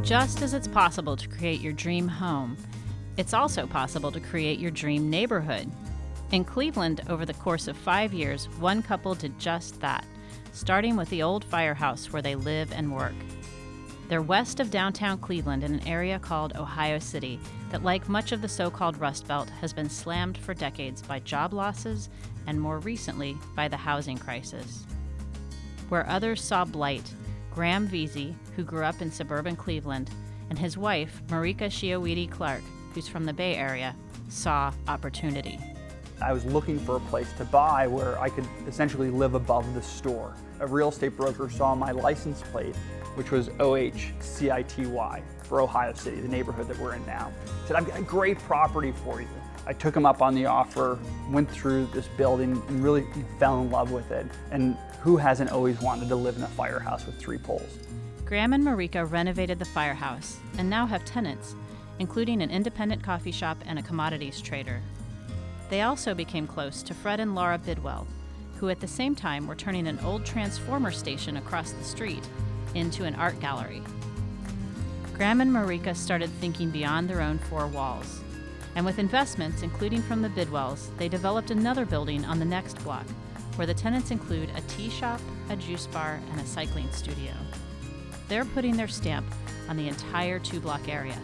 Just as it's possible to create your dream home, it's also possible to create your dream neighborhood. In Cleveland, over the course of 5 years, one couple did just that, starting with the old Firehouse where they live and work. They're west of downtown Cleveland in an area called Ohio City that, like much of the so-called Rust Belt, has been slammed for decades by job losses and more recently by the housing crisis. Where others saw blight, Graham Veazey, who grew up in suburban Cleveland, and his wife, Marika Clark, who's from the Bay Area, saw opportunity. I was looking for a place to buy where I could essentially live above the store. A real estate broker saw my license plate, which was OHCITY for Ohio City, the neighborhood that we're in now. He said, I've got a great property for you. I took him up on the offer, went through this building, and really fell in love with it. And who hasn't always wanted to live in a firehouse with 3 poles? Graham and Marika renovated the Firehouse and now have tenants, including an independent coffee shop and a commodities trader. They also became close to Fred and Laura Bidwell, who at the same time were turning an old transformer station across the street into an art gallery. Graham and Marika started thinking beyond their own 4 walls. And with investments, including from the Bidwells, they developed another building on the next block, where the tenants include a tea shop, a juice bar, and a cycling studio. They're putting their stamp on the entire 2-block area,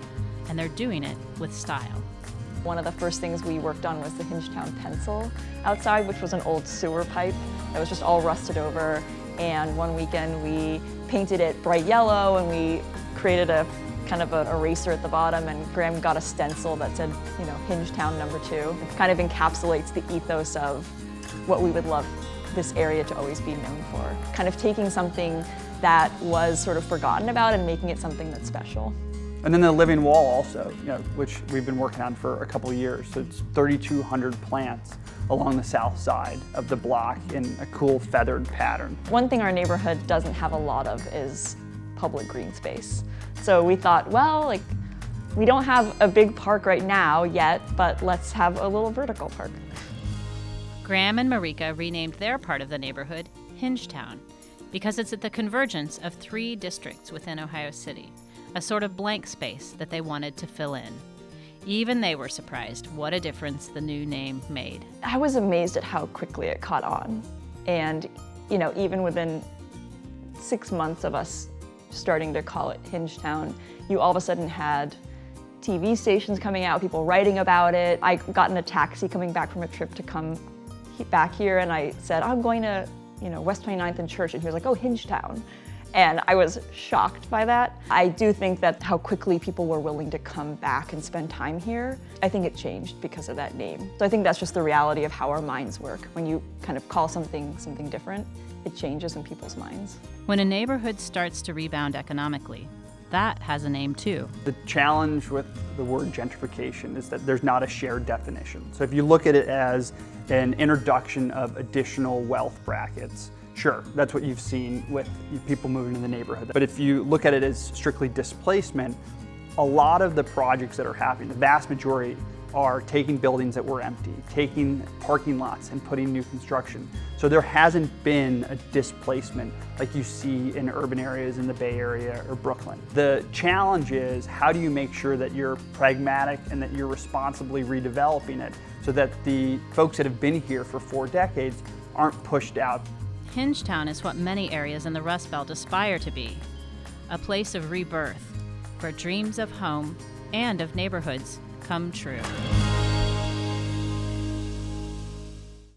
and they're doing it with style. One of the first things we worked on was the Hingetown pencil outside, which was an old sewer pipe that was just all rusted over. And one weekend we painted it bright yellow and we created a kind of an eraser at the bottom, and Graham got a stencil that said, Hingetown #2. It kind of encapsulates the ethos of what we would love this area to always be known for. Kind of taking something that was sort of forgotten about and making it something that's special. And then the living wall also, which we've been working on for a couple of years. So it's 3,200 plants along the south side of the block in a cool feathered pattern. One thing our neighborhood doesn't have a lot of is public green space. So we thought, well, we don't have a big park right now yet, but let's have a little vertical park. Graham and Marika renamed their part of the neighborhood Hingetown because it's at the convergence of 3 districts within Ohio City, a sort of blank space that they wanted to fill in. Even they were surprised what a difference the new name made. I was amazed at how quickly it caught on. And, even within 6 months of us starting to call it Hingetown, you all of a sudden had TV stations coming out, people writing about it. I got in a taxi coming back from a trip to come back here, and I said, I'm going to, West 29th and Church, and he was like, oh, Hingetown. And I was shocked by that. I do think that how quickly people were willing to come back and spend time here, I think it changed because of that name. So I think that's just the reality of how our minds work. When you kind of call something different, it changes in people's minds. When a neighborhood starts to rebound economically, that has a name too. The challenge with the word gentrification is that there's not a shared definition. So if you look at it as an introduction of additional wealth brackets, sure, that's what you've seen with people moving to the neighborhood. But if you look at it as strictly displacement, a lot of the projects that are happening, the vast majority, are taking buildings that were empty, taking parking lots and putting new construction. So there hasn't been a displacement like you see in urban areas in the Bay Area or Brooklyn. The challenge is, how do you make sure that you're pragmatic and that you're responsibly redeveloping it so that the folks that have been here for 4 decades aren't pushed out? Hingetown is what many areas in the Rust Belt aspire to be, a place of rebirth, where dreams of home and of neighborhoods come true.